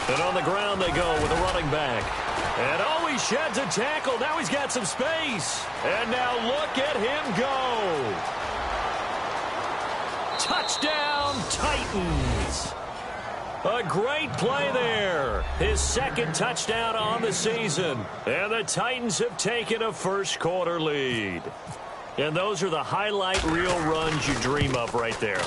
And on the ground they go with a running back. And oh, he sheds a tackle. Now he's got some space. And now look at him go. Touchdown, Titans. A great play there. His second touchdown on the season. And the Titans have taken a first-quarter lead. And those are the highlight reel runs you dream of right there.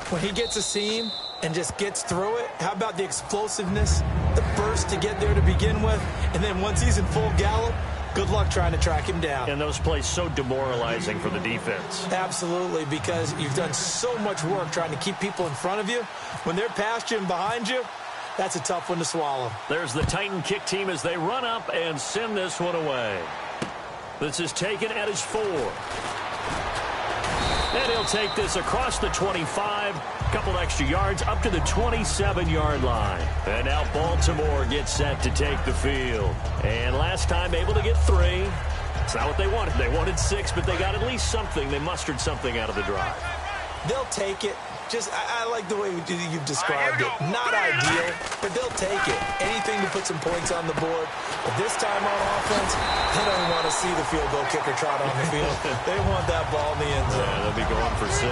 When he gets a seam and just gets through it, how about the explosiveness, the burst to get there to begin with, and then once he's in full gallop, good luck trying to track him down. And those plays so demoralizing for the defense. Absolutely, because you've done so much work trying to keep people in front of you. When they're past you and behind you, that's a tough one to swallow. There's the Titan kick team as they run up and send this one away. This is taken at his 4. And he'll take this across the 25, a couple extra yards up to the 27-yard line. And now Baltimore gets set to take the field. And last time able to get 3. It's not what they wanted. They wanted 6, but they got at least something. They mustered something out of the drive. They'll take it. Just, I like the way you've described it. Not ideal, but they'll take it. Anything to put some points on the board. But this time on offense, they don't want to see the field goal kicker trot on the field. They want that ball in the end zone. Yeah, they'll be going for 6.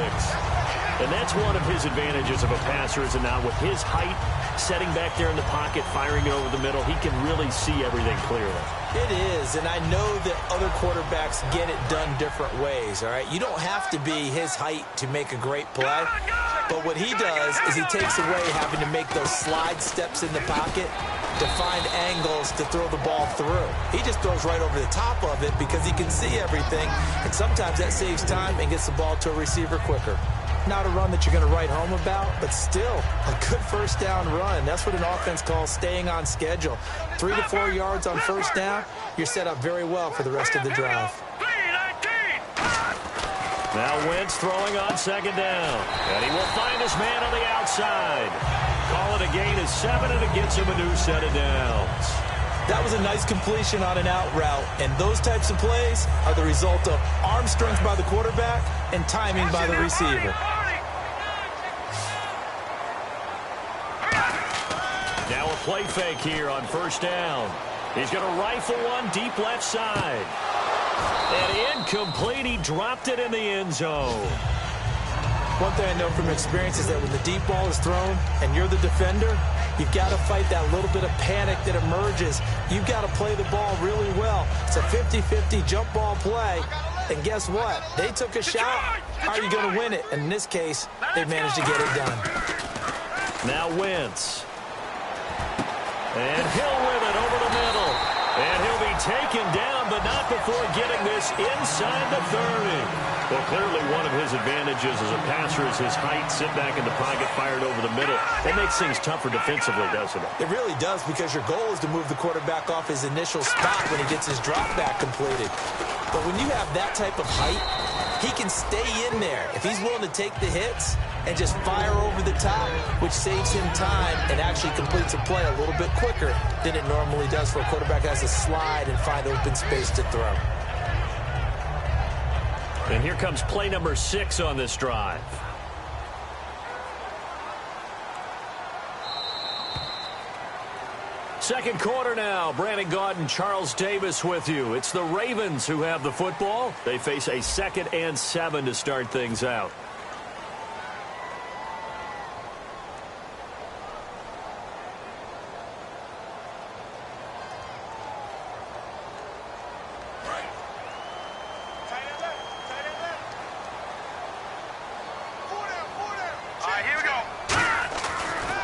And that's one of his advantages of a passer, is now with his height, setting back there in the pocket, firing it over the middle, he can really see everything clearly. It is, and I know that other quarterbacks get it done different ways, all right? You don't have to be his height to make a great play, but what he does is he takes away having to make those slide steps in the pocket to find angles to throw the ball through. He just throws right over the top of it because he can see everything, and sometimes that saves time and gets the ball to a receiver quicker. Not a run that you're going to write home about, but still a good first down run. That's what an offense calls staying on schedule. 3 to 4 yards on first down, you're set up very well for the rest of the drive. Now Wentz throwing on second down. And he will find his man on the outside. Call it a gain of 7, and it gets him a new set of downs. That was a nice completion on an out route, and those types of plays are the result of arm strength by the quarterback and timing by the receiver. Now a play fake here on first down. He's going to rifle one deep left side. And incomplete. He dropped it in the end zone. One thing I know from experience is that when the deep ball is thrown and you're the defender, you've got to fight that little bit of panic that emerges. You've got to play the ball really well. It's a 50-50 jump ball play. And guess what? They took a shot. How are you going to win it? And in this case, they managed to get it done. Now Wentz. And Hill with it over the middle. And he'll be taken down, but not before getting this inside the 30. Well, clearly one of his advantages as a passer is his height. Sit back in the pocket, fired over the middle. That makes things tougher defensively, doesn't it? It really does, because your goal is to move the quarterback off his initial spot when he gets his drop back completed. But when you have that type of height, he can stay in there if he's willing to take the hits and just fire over the top, which saves him time and actually completes a play a little bit quicker than it normally does for a quarterback that has to slide and find open space to throw. And here comes play number 6 on this drive. Second quarter now. Brandon Gaudin, Charles Davis with you. It's the Ravens who have the football. They face a 2nd and 7 to start things out.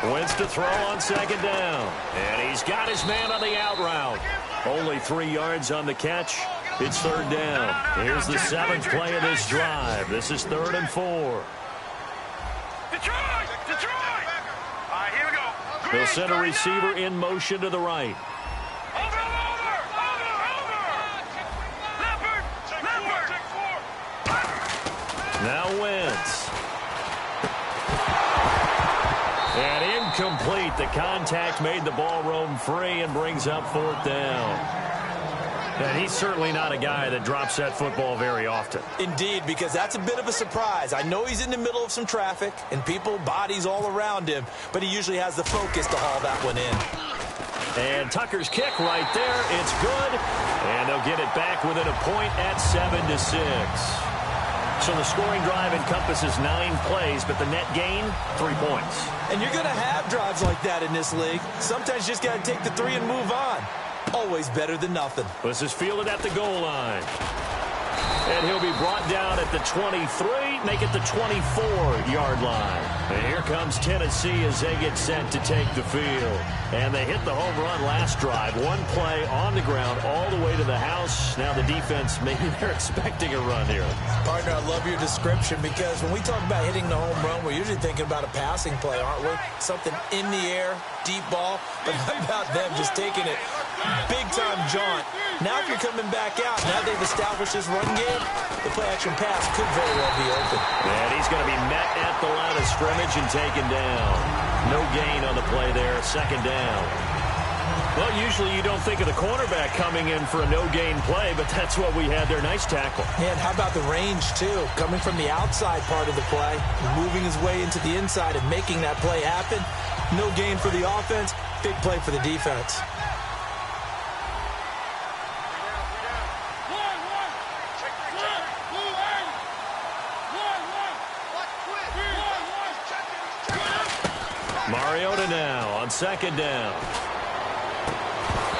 Wentz to throw on second down. And he's got his man on the out route. Only 3 yards on the catch. It's third down. Here's the 7th play of this drive. This is 3rd and 4. Here we go. They'll send a receiver in motion to the right. Now Wentz. And incomplete. The contact made the ball roam free and brings up 4th down. And he's certainly not a guy that drops that football very often. Indeed, because that's a bit of a surprise. I know he's in the middle of some traffic and people, bodies all around him, but he usually has the focus to haul that one in. And Tucker's kick right there. It's good. And they'll get it back within a point at 7-6. So the scoring drive encompasses 9 plays, but the net gain, 3 points. And you're going to have drives like that in this league. Sometimes you just got to take the 3 and move on. Always better than nothing. This is fielded at the goal line. And he'll be brought down at the 23, make it the 24-yard line. And here comes Tennessee as they get set to take the field. And they hit the home run last drive. 1 play on the ground all the way to the house. Now the defense, maybe they're expecting a run here. Partner, I love your description because when we talk about hitting the home run, we're usually thinking about a passing play, aren't we? Something in the air, deep ball. But how about them just taking it big-time jaunt? Now if you're coming back out, now they've established this run game, the play-action pass could very well be open. And he's going to be met at the line of scrimmage and taken down. No gain on the play there, 2nd down. Well, usually you don't think of the cornerback coming in for a no-gain play, but that's what we had there. Nice tackle. And how about the range, too? Coming from the outside part of the play, moving his way into the inside and making that play happen. No gain for the offense, big play for the defense. Mariota now on 2nd down.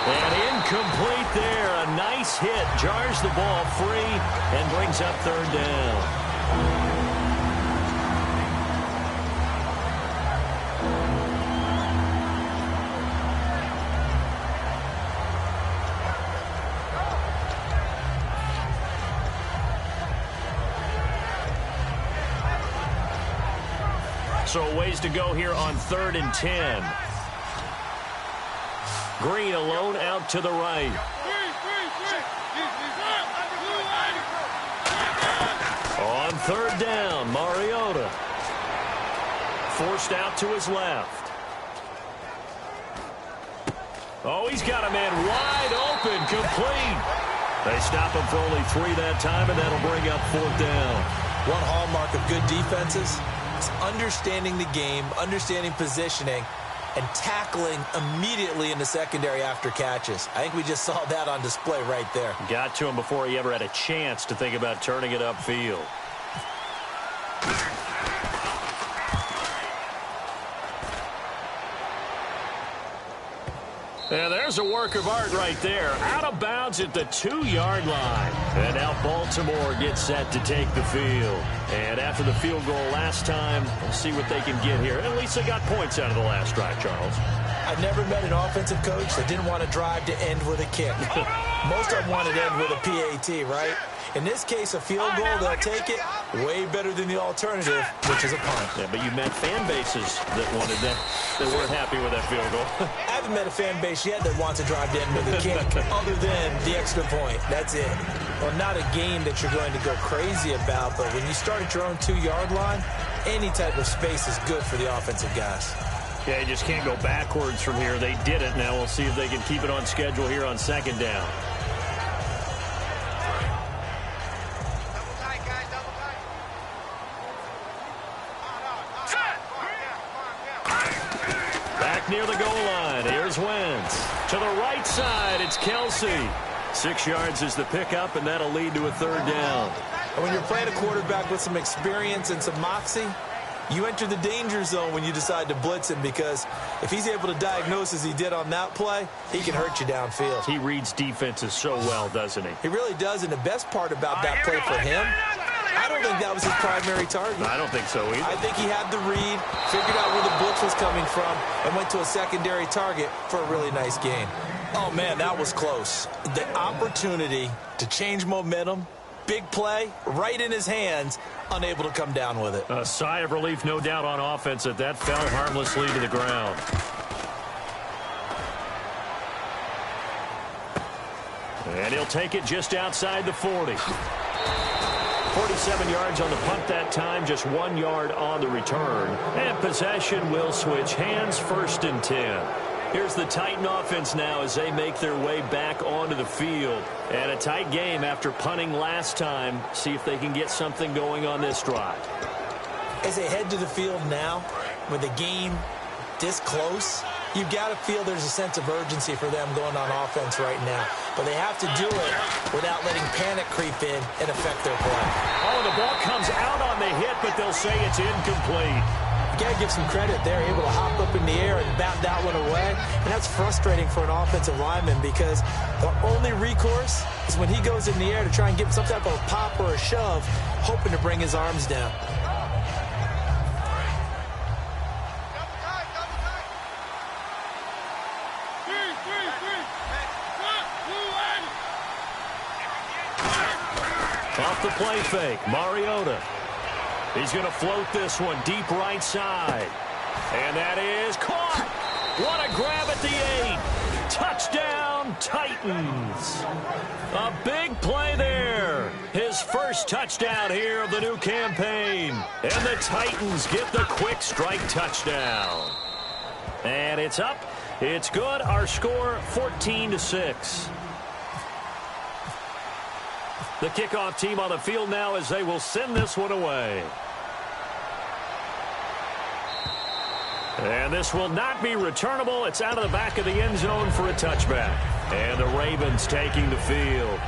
And incomplete there. A nice hit. Jars the ball free and brings up 3rd down. So ways to go here on 3rd and 10. Green alone out to the right. On 3rd down, Mariota. Forced out to his left. Oh, he's got a man wide open, complete. They stop him for only 3 that time, and that'll bring up 4th down. One hallmark of good defenses, understanding the game, understanding positioning, and tackling immediately in the secondary after catches. I think we just saw that on display right there. Got to him before he ever had a chance to think about turning it upfield. And there's a work of art right there. Out of bounds at the 2-yard line. And now Baltimore gets set to take the field. And after the field goal last time, we'll see what they can get here. At least they got points out of the last drive, Charles. I've never met an offensive coach that didn't want to drive to end with a kick. Most of them wanted to end with a PAT, right? In this case, a field goal, they'll take it. Way better than the alternative, which is a punt. Yeah, but you met fan bases that wanted that, that weren't happy with that field goal. I haven't met a fan base yet that wants to drive to end with a kick, other than the extra point. That's it. Well, not a game that you're going to go crazy about, but when you start at your own 2-yard line, any type of space is good for the offensive guys. Yeah, you just can't go backwards from here. They did it. Now we'll see if they can keep it on schedule here on 2nd down. Near the goal line. Here's Wentz. To the right side, it's Kelsey. 6 yards is the pickup, and that'll lead to a 3rd down. And when you're playing a quarterback with some experience and some moxie, you enter the danger zone when you decide to blitz him, because if he's able to diagnose as he did on that play, he can hurt you downfield. He reads defenses so well, doesn't he? He really does, and the best part about that play for him, I don't think that was his primary target. I don't think so either. I think he had the read, figured out where the blitz was coming from, and went to a secondary target for a really nice gain. Oh, man, that was close. The opportunity to change momentum, big play, right in his hands, unable to come down with it. A sigh of relief, no doubt, on offense that fell harmlessly to the ground. And he'll take it just outside the 40. 47 yards on the punt that time, just 1 yard on the return. And possession will switch hands, 1st and 10. Here's the Titan offense now as they make their way back onto the field. And a tight game after punting last time. See if they can get something going on this drive. As they head to the field now, with the game this close, you've got to feel there's a sense of urgency for them going on offense right now. But they have to do it without letting panic creep in and affect their play. Oh, the ball comes out on the hit, but they'll say it's incomplete. You got to give some credit. They're able to hop up in the air and bat that one away. And that's frustrating for an offensive lineman because the only recourse is when he goes in the air to try and get some type of pop or a shove, hoping to bring his arms down. Off the play fake, Mariota. He's going to float this one deep right side. And that is caught. What a grab at the 8. Touchdown, Titans. A big play there. His first touchdown here of the new campaign. And the Titans get the quick strike touchdown. And it's up. It's good. Our score, 14-6. The kickoff team on the field now as they will send this one away. And this will not be returnable. It's out of the back of the end zone for a touchback. And the Ravens taking the field.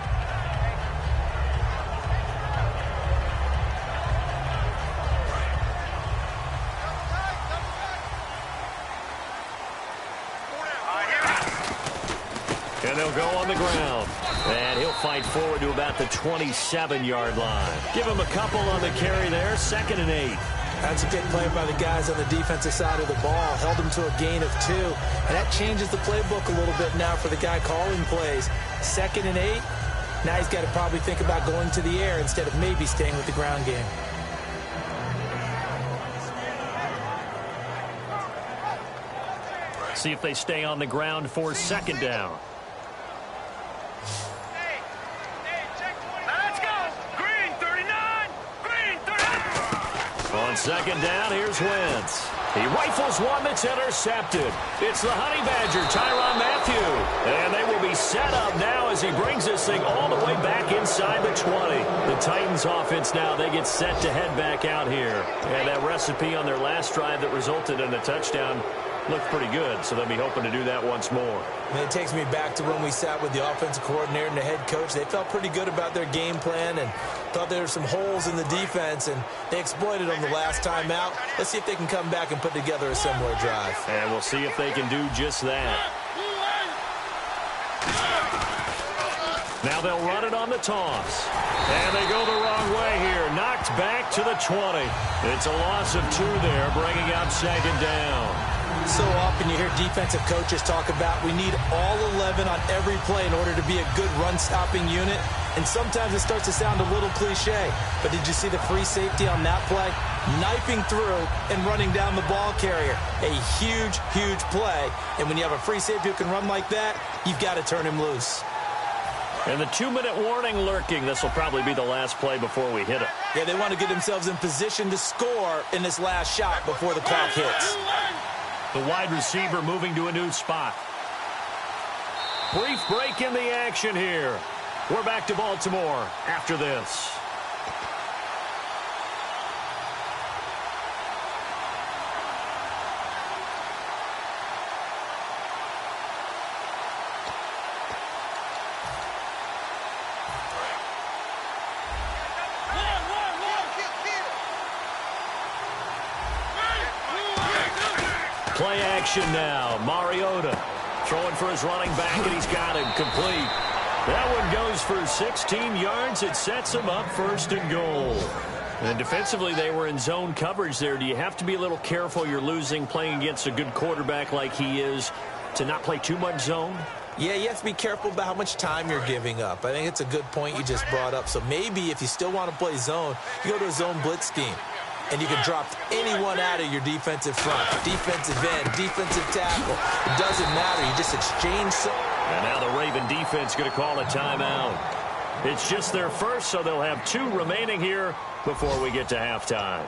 And they'll go on the ground. And he'll fight forward to about the 27-yard line. Give him a couple on the carry there. 2nd and 8. That's a big play by the guys on the defensive side of the ball. Held him to a gain of 2. And that changes the playbook a little bit now for the guy calling plays. 2nd and 8. Now he's got to probably think about going to the air instead of maybe staying with the ground game. See if they stay on the ground for 2nd down. On 2nd down, here's Wentz. He rifles one that's intercepted. It's the Honey Badger, Tyrann Mathieu. And they will be set up now as he brings this thing all the way back inside the 20. The Titans offense now, they get set to head back out here. And that recipe on their last drive that resulted in a touchdown looked pretty good, so they'll be hoping to do that once more. And it takes me back to when we sat with the offensive coordinator and the head coach. They felt pretty good about their game plan and thought there were some holes in the defense, and they exploited them the last time out. Let's see if they can come back and put together a similar drive. And we'll see if they can do just that. Now they'll run it on the toss. And they go the wrong way here. Knocked back to the 20. It's a loss of 2 there, bringing up 2nd down. So often you hear defensive coaches talk about we need all 11 on every play in order to be a good run-stopping unit. And sometimes it starts to sound a little cliche. But did you see the free safety on that play? Knifing through and running down the ball carrier. A huge, huge play. And when you have a free safety who can run like that, you've got to turn him loose. And the 2-minute warning lurking. This will probably be the last play before we hit it. Yeah, they want to get themselves in position to score in this last shot before the clock hits. The wide receiver moving to a new spot. Brief break in the action here. We're back to Baltimore after this. Play action now. Mariota throwing for his running back, and he's got him complete. That one goes for 16 yards. It sets him up 1st and goal. And defensively, they were in zone coverage there. Do you have to be a little careful? You're losing playing against a good quarterback like he is to not play too much zone? Yeah, you have to be careful about how much time you're giving up. I think it's a good point you just brought up. So maybe if you still want to play zone, you go to a zone blitz scheme. And you can drop anyone out of your defensive front, defensive end, defensive tackle. It doesn't matter. You just exchange some. And now the Raven defense going to call a timeout. It's just their first, so they'll have 2 remaining here before we get to halftime.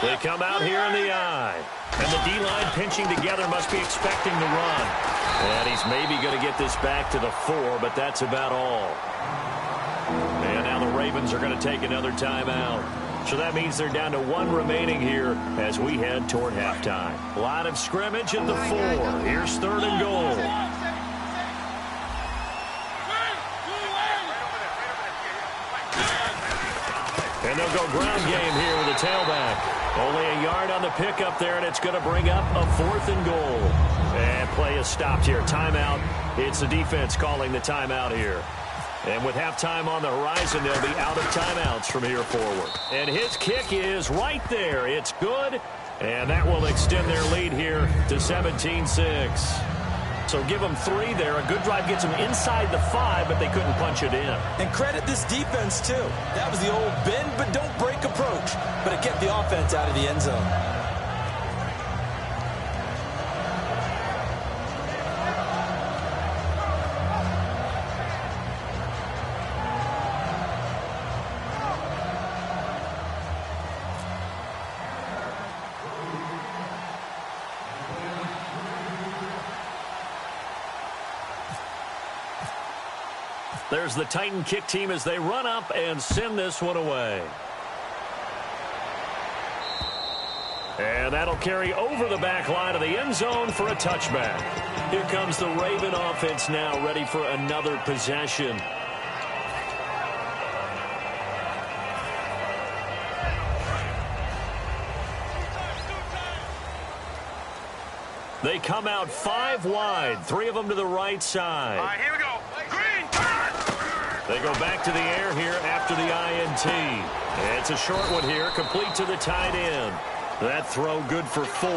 They come out here in the I. And the D-line pinching together must be expecting the run. And he's maybe going to get this back to the 4, but that's about all. And now the Ravens are going to take another timeout. So that means they're down to 1 remaining here as we head toward halftime. Line of scrimmage at the 4. Here's 3rd and goal. And they'll go ground game here with a tailback. Only a yard on the pickup there, and it's going to bring up a 4th and goal. And play is stopped here. Timeout. It's the defense calling the timeout here. And with halftime on the horizon, they'll be out of timeouts from here forward. And his kick is right there. It's good, and that will extend their lead here to 17-6. So give them 3 there. A good drive gets them inside the 5, but they couldn't punch it in. And credit this defense, too. That was the old bend but don't break approach, but it kept the offense out of the end zone. There's the Titan kick team as they run up and send this one away. And that'll carry over the back line of the end zone for a touchback. Here comes the Raven offense now, ready for another possession. They come out 5 wide, 3 of them to the right side. All right, here we go. Green, turn! They go back to the air here after the INT. It's a short one here, complete to the tight end. That throw good for 4.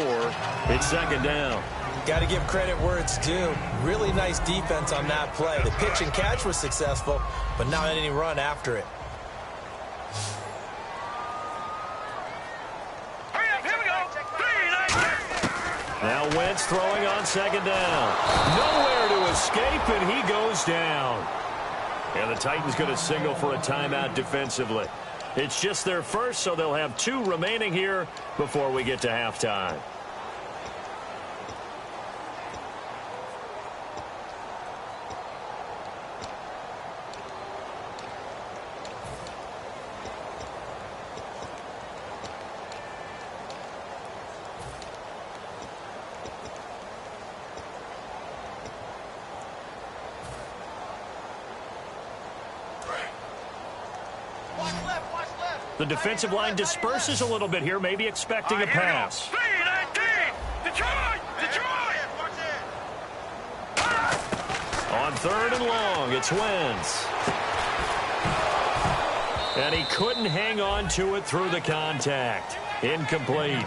It's 2nd down. Got to give credit where it's due. Really nice defense on that play. The pitch and catch was successful, but not any run after it. Hurry up, here we go. Green, Now Wentz throwing on 2nd down. Nowhere to escape, and he goes down. And the Titans going to signal for a timeout defensively. It's just their first, so they'll have 2 remaining here before we get to halftime. The defensive line disperses a little bit here, maybe expecting a pass. Detroit! On 3rd and long, it's Wentz. And he couldn't hang on to it through the contact. Incomplete.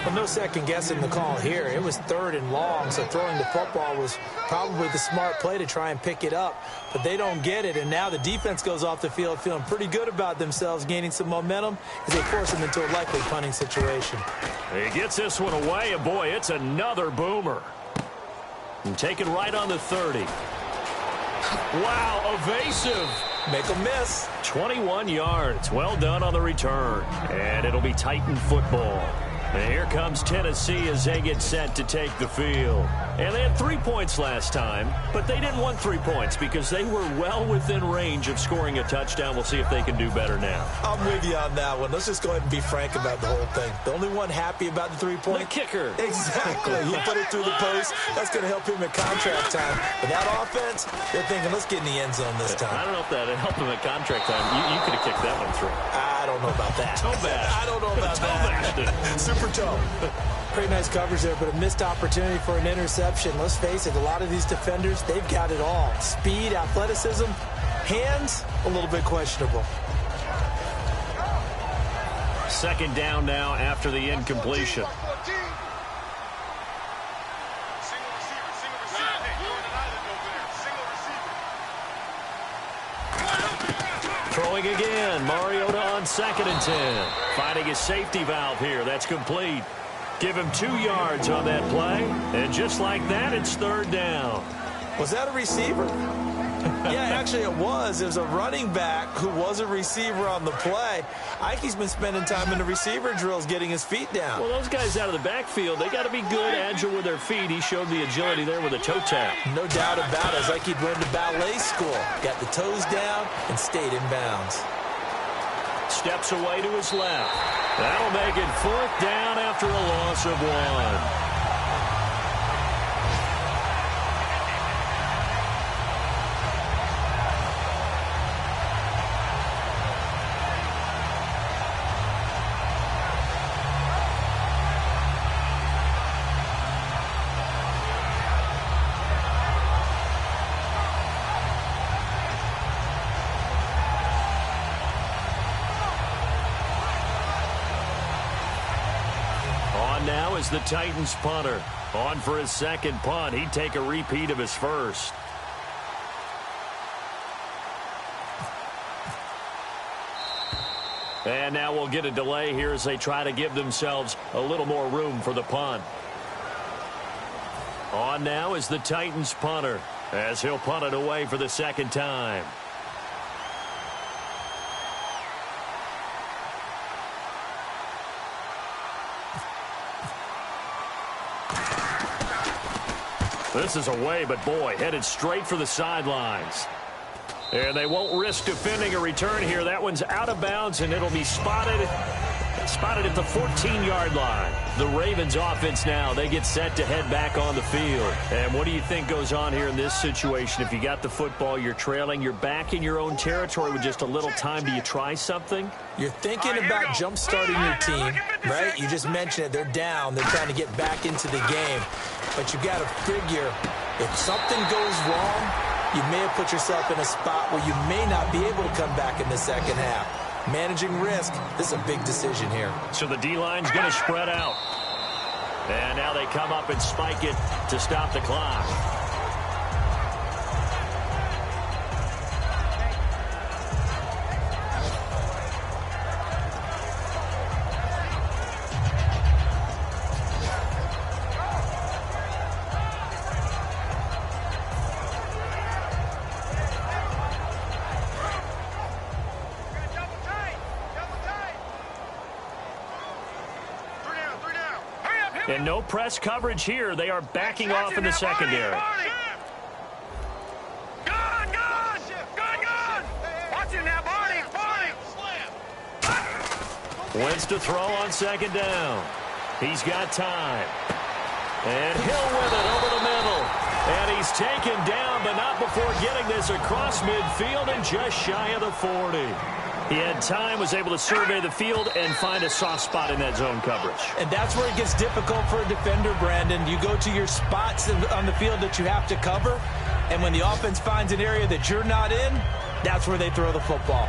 Well, no second guessing the call here. It was 3rd and long, so throwing the football was probably the smart play to try and pick it up. But they don't get it, and now the defense goes off the field feeling pretty good about themselves, gaining some momentum as they force them into a likely punting situation. He gets this one away, and boy, it's another boomer. And taken right on the 30. Wow, evasive. Make them miss. 21 yards. Well done on the return. And it'll be Titan football. And here comes Tennessee as they get set to take the field. And they had 3 points last time, but they didn't want 3 points because they were well within range of scoring a touchdown. We'll see if they can do better now. I'm with you on that one. Let's just go ahead and be frank about the whole thing. The only one happy about the 3-point? The kicker. Exactly. He put it through the post. That's going to help him at contract time. But that offense, they're thinking, let's get in the end zone this time. I don't know if that helped him at contract time. You could have kicked that one through. I don't know about that. Toe bash. I don't know about that. Super toe. Pretty nice coverage there, but a missed opportunity for an interception. Let's face it, a lot of these defenders, they've got it all. Speed, athleticism, hands, a little bit questionable. 2nd down now after the incompletion. Throwing again. Mariota on 2nd and 10. Finding his safety valve here. That's complete. Give him 2 yards on that play. And just like that, it's 3rd down. Was that a receiver? Yeah, actually it was. It was a running back who was a receiver on the play. Ike's been spending time in the receiver drills getting his feet down. Well, those guys out of the backfield, they got to be good, agile with their feet. He showed the agility there with a toe tap. No doubt about it. It's like he'd went to ballet school. Got the toes down and stayed in bounds. Steps away to his left. That'll make it 4th down after a loss of 1. Now is the Titans punter. On for his second punt. He'd take a repeat of his first. And now we'll get a delay here as they try to give themselves a little more room for the punt. On now is the Titans punter as he'll punt it away for the second time. This is away, but boy, headed straight for the sidelines. And they won't risk defending a return here. That one's out of bounds, and it'll be spotted at the 14-yard line. The Ravens offense now, they get set to head back on the field. And what do you think goes on here in this situation? If you got the football, you're trailing, you're back in your own territory with just a little time. Do you try something? You're thinking about jump-starting your team, right? You just mentioned it. They're down. They're trying to get back into the game. But you got to figure, if something goes wrong, you may have put yourself in a spot where you may not be able to come back in the second half. Managing risk, this is a big decision here. So the D-line's going to spread out. And now they come up and spike it to stop the clock. And no press coverage here. They are backing off in the secondary. Wentz to throw on second down. He's got time. And Hill with it over the middle. And he's taken down, but not before getting this across midfield and just shy of the 40. He had time, was able to survey the field and find a soft spot in that zone coverage. And that's where it gets difficult for a defender, Brandon. You go to your spots on the field that you have to cover, and when the offense finds an area that you're not in, that's where they throw the football.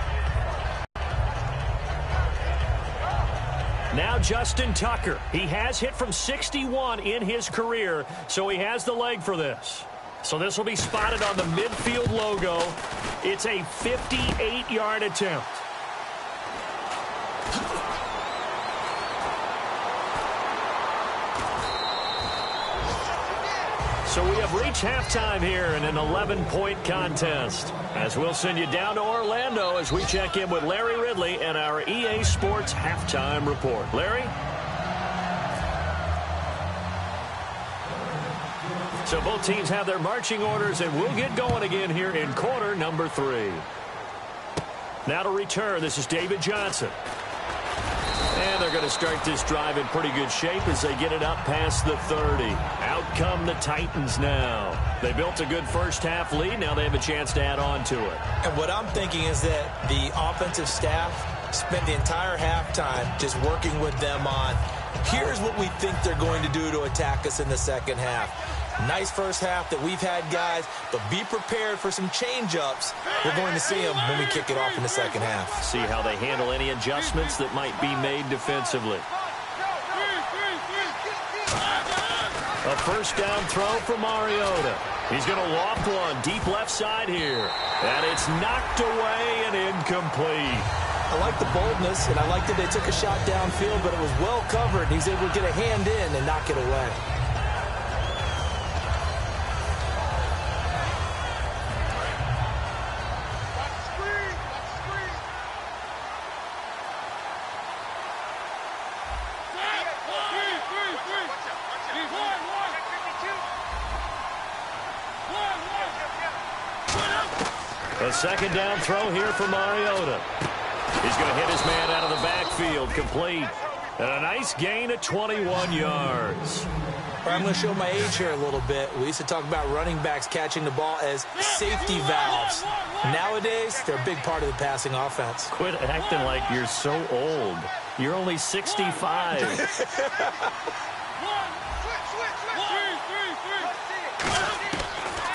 Now Justin Tucker. He has hit from 61 in his career, so he has the leg for this. So this will be spotted on the midfield logo. It's a 58-yard attempt. So we have reached halftime here in an 11-point contest. As we'll send you down to Orlando as we check in with Larry Ridley and our EA Sports Halftime Report. Larry? So both teams have their marching orders, and we'll get going again here in quarter number 3. Now to return, this is David Johnson. And they're going to start this drive in pretty good shape as they get it up past the 30. Out come the Titans now. They built a good first-half lead. Now they have a chance to add on to it. And what I'm thinking is that the offensive staff spent the entire halftime just working with them on, here's what we think they're going to do to attack us in the second half. Nice first half that we've had, guys, but be prepared for some change-ups. We're going to see them when we kick it off in the second half. See how they handle any adjustments that might be made defensively. A first down throw for Mariota. He's going to loft one deep left side here. And it's knocked away and incomplete. I like the boldness, and I like that they took a shot downfield, but it was well covered. He's able to get a hand in and knock it away. A second down throw here for Mariota. He's going to hit his man out of the backfield, complete. And a nice gain of 21 yards. I'm going to show my age here a little bit. We used to talk about running backs catching the ball as safety valves. Nowadays, they're a big part of the passing offense. Quit acting like you're so old. You're only 65.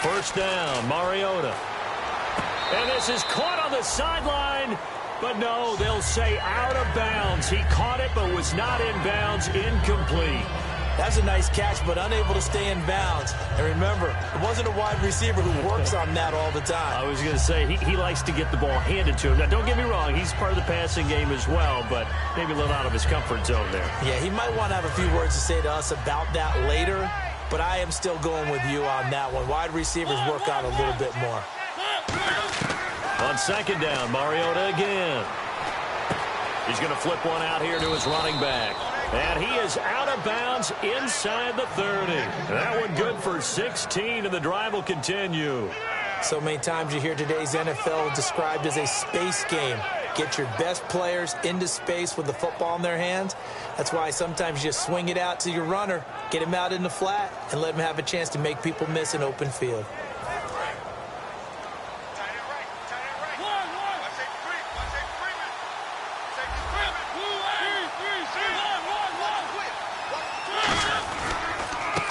First down, Mariota. And this is caught on the sideline. But no, they'll say out of bounds. He caught it but was not in bounds, incomplete. That's a nice catch, but unable to stay in bounds. And remember, it wasn't a wide receiver who works on that all the time. I was going to say, he likes to get the ball handed to him. Now, don't get me wrong, he's part of the passing game as well, but maybe a little out of his comfort zone there. Yeah, he might want to have a few words to say to us about that later, but I am still going with you on that one. Wide receivers work on a little bit more. On second down, Mariota again. He's going to flip one out here to his running back. And he is out of bounds inside the 30. That one good for 16, and the drive will continue. So many times you hear today's NFL described as a space game. Get your best players into space with the football in their hands. That's why sometimes you just swing it out to your runner, get him out in the flat, and let him have a chance to make people miss an open field.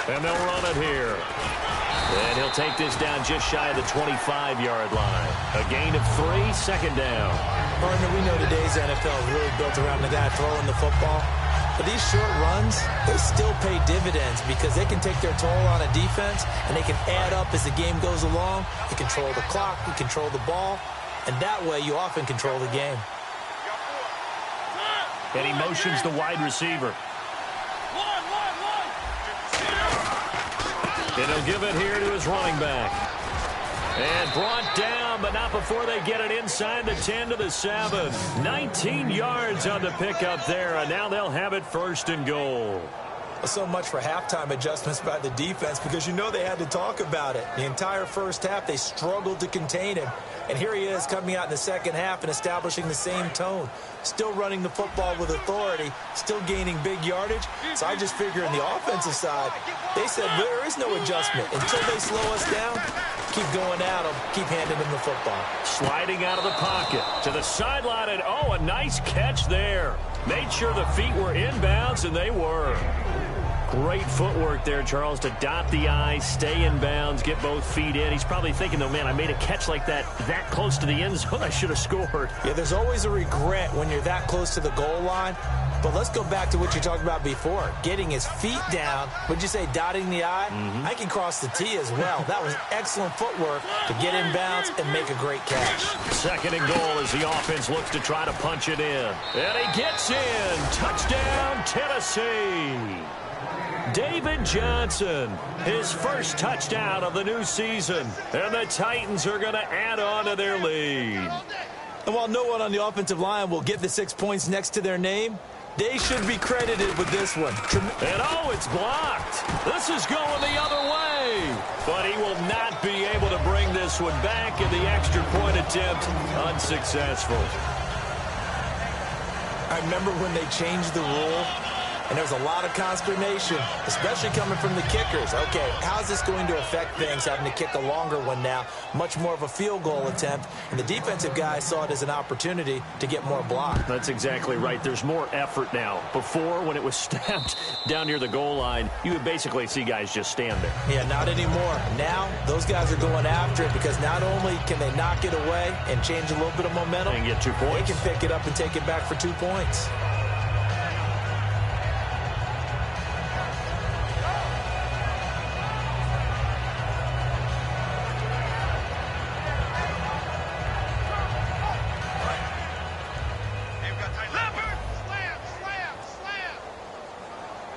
And they'll run it here. And he'll take this down just shy of the 25-yard line. A gain of 3, second down. Partner, we know today's NFL is really built around the guy throwing the football. But these short runs, they still pay dividends because they can take their toll on a defense, and they can add up as the game goes along. You control the clock, you control the ball, and that way you often control the game. And he motions the wide receiver. And he'll give it here to his running back. And brought down, but not before they get it inside the 10 to the 7. 19 yards on the pickup there, and now they'll have it first and goal. So much for halftime adjustments by the defense because you know they had to talk about it. The entire first half, they struggled to contain him. And here he is coming out in the second half and establishing the same tone. Still running the football with authority, still gaining big yardage. So I just figure in the offensive side, they said there is no adjustment. Until they slow us down, keep going at them, keep handing them the football. Sliding out of the pocket to the sideline, and oh, a nice catch there. Made sure the feet were in bounds, and they were. Great footwork there, Charles, to dot the I, stay in bounds, get both feet in. He's probably thinking, though, man, I made a catch like that close to the end zone. I should have scored. Yeah, there's always a regret when you're that close to the goal line. But let's go back to what you talked about before, getting his feet down. Would you say dotting the I? I can cross the T as well. That was excellent footwork to get in bounds and make a great catch. Second and goal as the offense looks to try to punch it in. And he gets in. Touchdown, Tennessee. David Johnson, his first touchdown of the new season. And the Titans are going to add on to their lead. And while no one on the offensive line will get the 6 points next to their name, they should be credited with this one. And oh, it's blocked. This is going the other way. But he will not be able to bring this one back, in the extra point attempt unsuccessful. I remember when they changed the rule. And there's a lot of consternation, especially coming from the kickers. Okay, how's this going to affect things, having to kick a longer one now? Much more of a field goal attempt. And the defensive guys saw it as an opportunity to get more block. That's exactly right. There's more effort now. Before, when it was snapped down near the goal line, you would basically see guys just stand there. Yeah, not anymore. Now, those guys are going after it because not only can they knock it away and change a little bit of momentum, and get 2 points. They can pick it up and take it back for 2 points.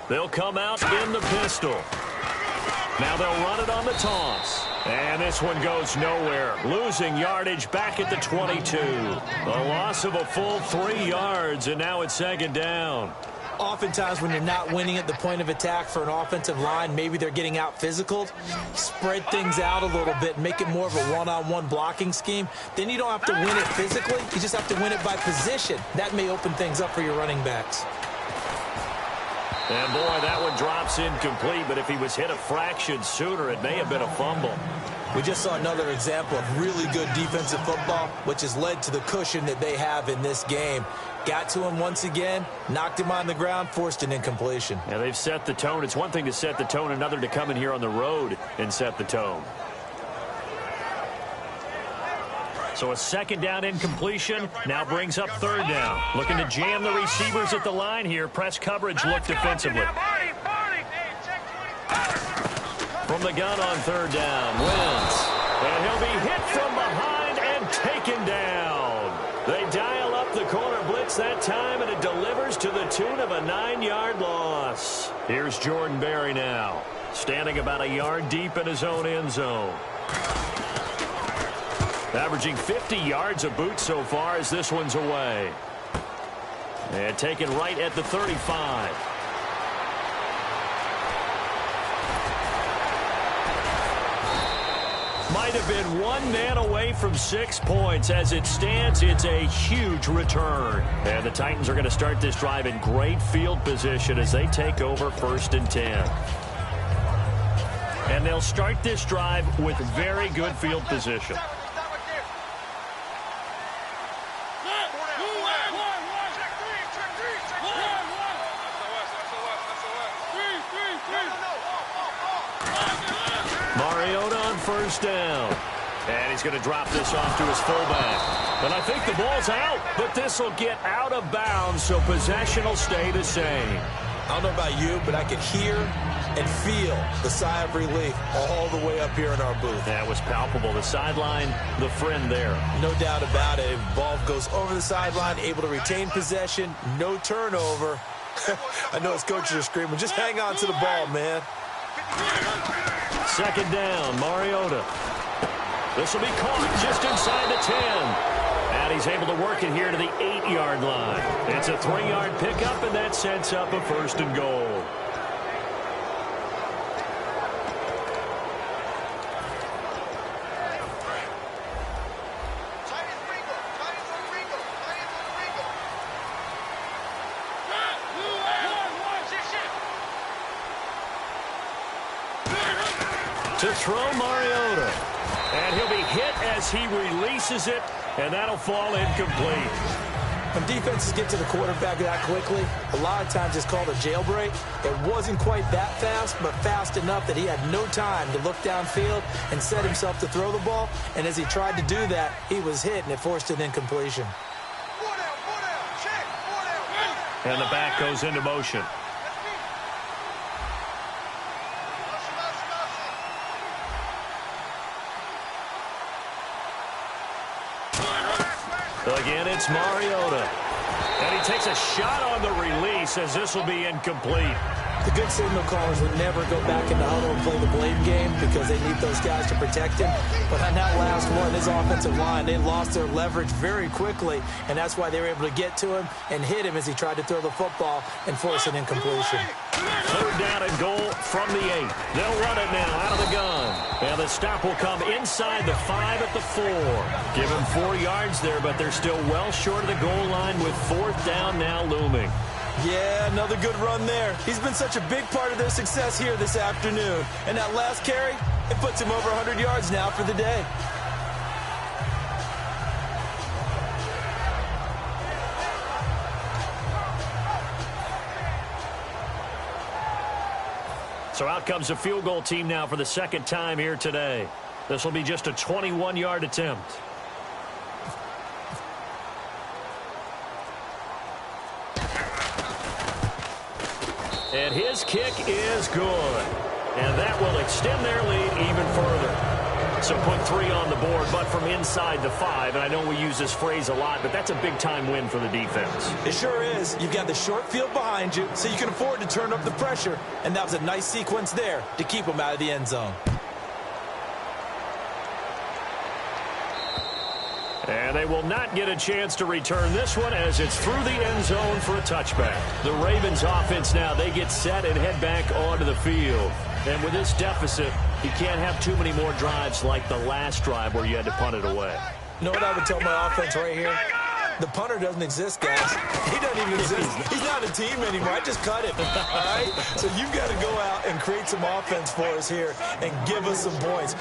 They'll come out in the pistol. Now they'll run it on the toss. And this one goes nowhere. Losing yardage back at the 22. A loss of a full 3 yards, and now it's second down. Oftentimes when you're not winning at the point of attack for an offensive line, maybe they're getting out physical, spread things out a little bit, make it more of a one-on-one blocking scheme. Then you don't have to win it physically. You just have to win it by position. That may open things up for your running backs. And, boy, that one drops incomplete, but if he was hit a fraction sooner, it may have been a fumble. We just saw another example of really good defensive football, which has led to the cushion that they have in this game. Got to him once again, knocked him on the ground, forced an incompletion. Yeah, they've set the tone. It's one thing to set the tone, another to come in here on the road and set the tone. So a second down incompletion now brings up third down. Looking to jam the receivers at the line here. Press coverage look defensively. From the gun on third down, Wentz. And he'll be hit from behind and taken down. They dial up the corner blitz that time, and it delivers to the tune of a 9-yard loss. Here's Jordan Berry now, standing about a yard deep in his own end zone. Averaging 50 yards a boot so far as this one's away. And taken right at the 35. Might have been one man away from 6 points. As it stands, it's a huge return. And the Titans are going to start this drive in great field position as they take over 1st and 10. And they'll start this drive with very good field position. First down. And he's going to drop this off to his fullback. And I think the ball's out, but this will get out of bounds, so possession will stay the same. I don't know about you, but I could hear and feel the sigh of relief all the way up here in our booth. That was palpable. The sideline, the friend there. No doubt about it. Ball goes over the sideline, able to retain possession, no turnover. I know his coaches are screaming, just hang on to the ball, man. Second down, Mariota. This will be caught just inside the 10. And he's able to work it here to the 8-yard line. It's a 3-yard pickup, and that sets up a 1st and goal. To throw Mariota. And he'll be hit as he releases it, and that'll fall incomplete. When defenses get to the quarterback that quickly, a lot of times it's called a jailbreak. It wasn't quite that fast, but fast enough that he had no time to look downfield and set himself to throw the ball. And as he tried to do that, he was hit, and it forced an incompletion. And the back goes into motion. Again, it's Mariota. And he takes a shot on the release as this will be incomplete. The good signal callers would never go back in the huddle and play the blame game because they need those guys to protect him. But on that last one, his offensive line, they lost their leverage very quickly, and that's why they were able to get to him and hit him as he tried to throw the football and force an incompletion. Third down and goal from the 8. They'll run it now out of the gun. And the stop will come inside the 5 at the 4. Give him 4 yards there, but they're still well short of the goal line with 4th down now looming. Yeah, another good run there. He's been such a big part of their success here this afternoon. And that last carry, it puts him over 100 yards now for the day. So out comes the field goal team now for the second time here today. This will be just a 21-yard attempt. And his kick is good. And that will extend their lead even further. So put 3 on the board, but from inside the 5. And I know we use this phrase a lot, but that's a big-time win for the defense. It sure is. You've got the short field behind you, so you can afford to turn up the pressure. And that was a nice sequence there to keep them out of the end zone. And they will not get a chance to return this one as it's through the end zone for a touchback. The Ravens offense now, they get set and head back onto the field. And with this deficit, you can't have too many more drives like the last drive where you had to punt it away. You know what I would tell my offense right here? The punter doesn't exist, guys. He doesn't even exist. He's not a team anymore. I just cut him, all right? So you've got to go out and create some offense for us here and give us some points.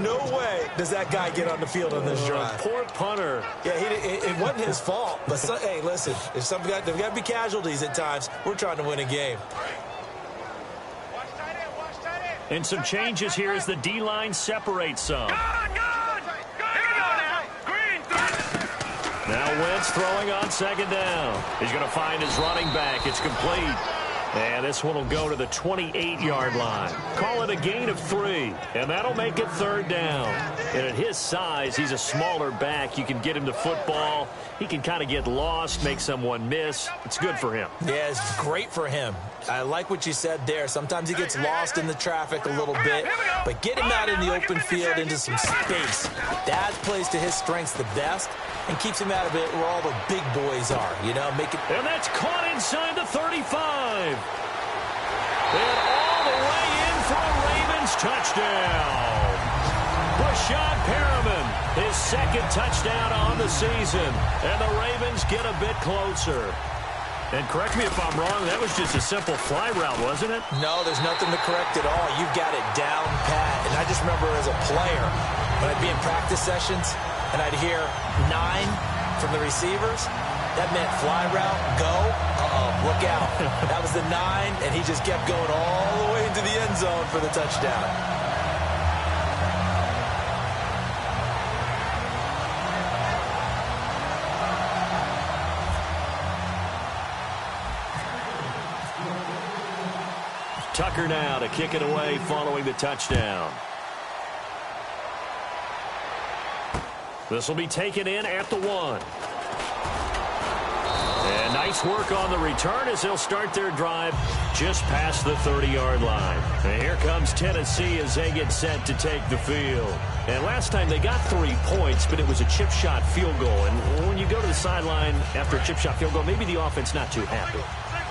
No way does that guy get on the field on this drive. Poor punter. Yeah, it wasn't his fault. But, hey, listen, if there's got to be casualties at times. We're trying to win a game. And some changes here as the D-line separates some. Now Wentz throwing on second down. He's going to find his running back. It's complete. And this one will go to the 28-yard line. Call it a gain of 3, and that'll make it third down. And at his size, he's a smaller back. You can get him to football. He can kind of get lost, make someone miss. It's good for him. Yeah, it's great for him. I like what you said there. Sometimes he gets lost in the traffic a little bit, but get him out in the open field into some space. That plays to his strengths the best and keeps him out of it where all the big boys are, you know. And that's caught inside the 35. And all the way in for a Ravens touchdown. Brashad Perriman, his second touchdown on the season. And the Ravens get a bit closer. And correct me if I'm wrong, that was just a simple fly route, wasn't it? No, there's nothing to correct at all. You've got it down pat. And I just remember as a player, when I'd be in practice sessions and I'd hear 9 from the receivers, that meant fly route, go, look out. That was the 9, and he just kept going all the way into the end zone for the touchdown. Tucker now to kick it away following the touchdown. This will be taken in at the 1. And nice work on the return as they'll start their drive just past the 30-yard line. And here comes Tennessee as they get set to take the field. And last time they got 3 points, but it was a chip shot field goal. And when you go to the sideline after a chip shot field goal, maybe the offense not too happy.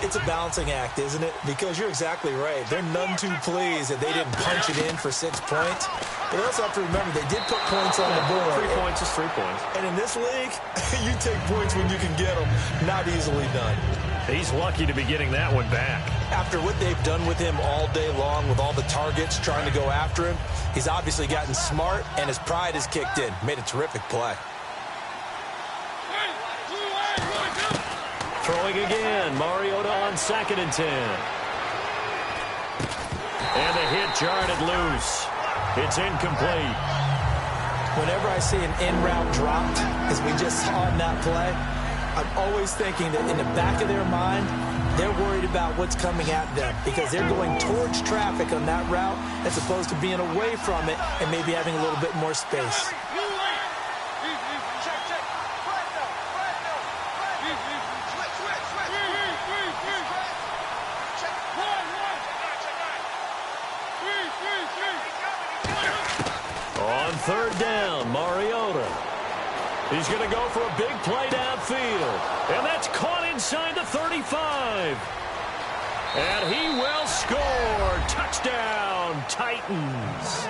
It's a balancing act, isn't it? Because you're exactly right. They're none too pleased that they didn't punch it in for 6 points. But they also have to remember they did put points on the board. 3 points is 3 points. And in this league, you take points when you can get them. Not easily done. He's lucky to be getting that one back. After what they've done with him all day long with all the targets trying to go after him, he's obviously gotten smart and his pride has kicked in. Made a terrific play. Throwing again, Mariota on 2nd and 10. And the hit jarred it loose. It's incomplete. Whenever I see an in-route dropped, as we just saw in that play, I'm always thinking that in the back of their mind, they're worried about what's coming at them because they're going towards traffic on that route as opposed to being away from it and maybe having a little bit more space. On 3rd down, Mariota. He's going to go for a big play downfield. And that's caught inside the 35. And he will score. Touchdown, Titans.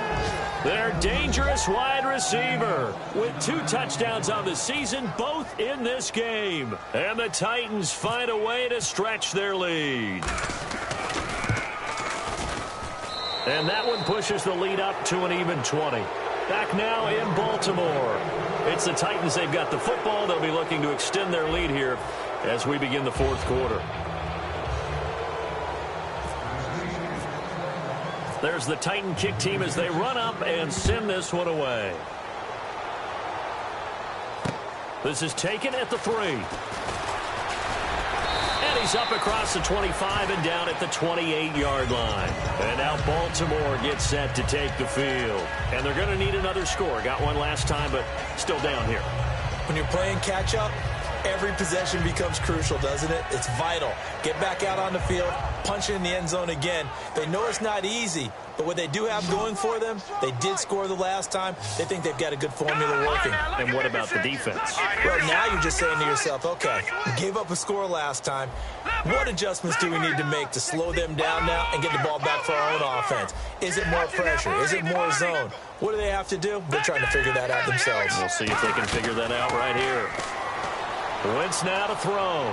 Their dangerous wide receiver with 2 touchdowns on the season, both in this game. And the Titans find a way to stretch their lead. And that one pushes the lead up to an even 20. Back now in Baltimore. It's the Titans. They've got the football. They'll be looking to extend their lead here as we begin the 4th quarter. There's the Titan kick team as they run up and send this one away. This is taken at the 3. And he's up across the 25 and down at the 28-yard line. And now Baltimore gets set to take the field. And they're going to need another score. Got one last time, but still down here. When you're playing catch-up, Every possession becomes crucial, doesn't it? It's vital. Get back out on the field, punch it in the end zone again. They know it's not easy, but what they do have going for them, they did score the last time. They think they've got a good formula working. And what about the defense? Well, now you're just saying to yourself, okay, we gave up a score last time. What adjustments do we need to make to slow them down now and get the ball back for our own offense? Is it more pressure? Is it more zone? What do they have to do? They're trying to figure that out themselves. We'll see if they can figure that out right here. Wentz now to throw.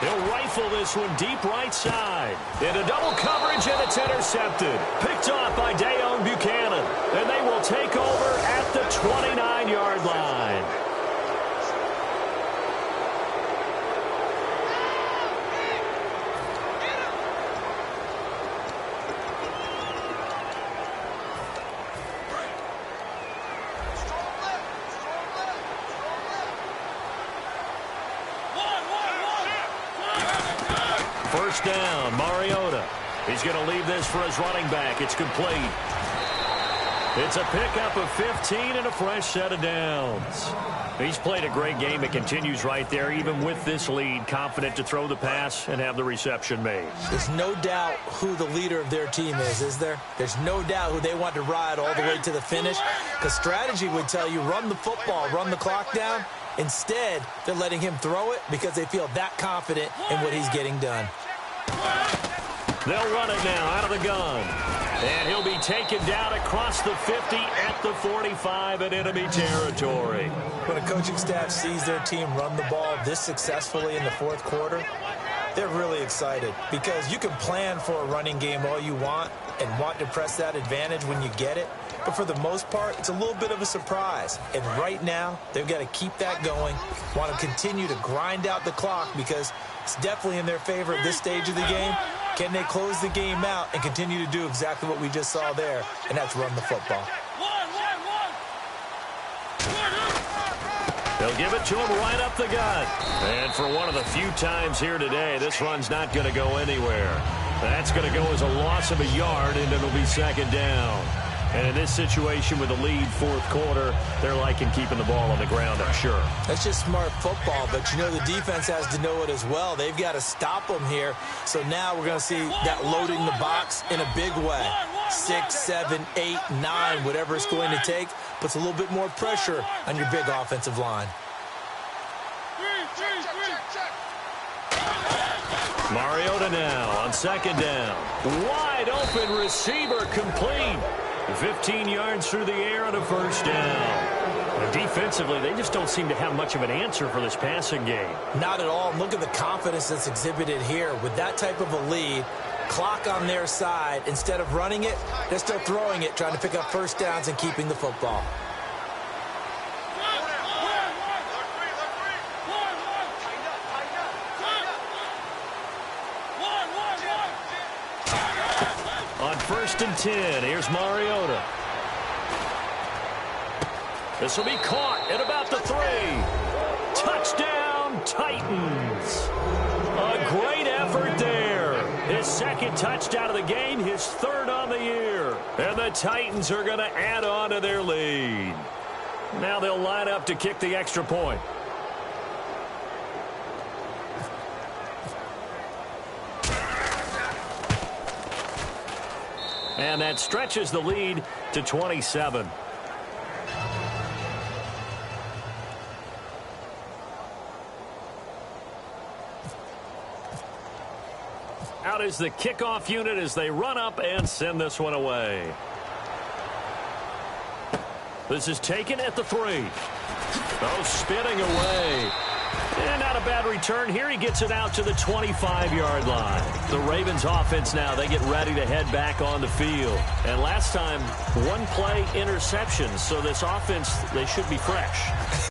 He'll rifle this one deep right side. Into double coverage, and it's intercepted. Picked off by Dayon Buchanan. And they will take over at the 29-yard line. First down, Mariota. He's going to leave this for his running back. It's complete. It's a pickup of 15 and a fresh set of downs. He's played a great game. It continues right there, even with this lead, confident to throw the pass and have the reception made. There's no doubt who the leader of their team is there? There's no doubt who they want to ride all the way to the finish. Because strategy would tell you, run the football, run the clock down. Instead, they're letting him throw it because they feel that confident in what he's getting done. They'll run it now out of the gun. And he'll be taken down across the 50 at the 45 in enemy territory. When a coaching staff sees their team run the ball this successfully in the fourth quarter, they're really excited because you can plan for a running game all you want and want to press that advantage when you get it. But for the most part, it's a little bit of a surprise. And right now, they've got to keep that going, want to continue to grind out the clock because it's definitely in their favor at this stage of the game. Can they close the game out and continue to do exactly what we just saw there, and that's run the football? They'll give it to him right up the gut. And for one of the few times here today, this run's not going to go anywhere. That's going to go as a loss of a yard, and it'll be second down. And in this situation with the lead fourth quarter, they're liking keeping the ball on the ground, I'm sure. That's just smart football, but you know the defense has to know it as well. They've got to stop them here. So now we're going to see that loading the box in a big way. 6, 7, 8, 9, whatever it's going to take, puts a little bit more pressure on your big offensive line. Mariota now on second down. Wide open receiver complete. 15 yards through the air on a first down. Defensively, they just don't seem to have much of an answer for this passing game. Not at all. Look at the confidence that's exhibited here. With that type of a lead, clock on their side, instead of running it, they're still throwing it, trying to pick up first downs and keeping the football. On 1st and 10, here's Mariota. This will be caught at about the 3. Touchdown, Titans. A great effort there. His second touchdown of the game, his third on the year. And the Titans are going to add on to their lead. Now they'll line up to kick the extra point. And that stretches the lead to 27. Out is the kickoff unit as they run up and send this one away. This is taken at the 3. Oh, spinning away. And not a bad return here. He gets it out to the 25-yard line. The Ravens offense now, they get ready to head back on the field. And last time, one play interception. So this offense, they should be fresh.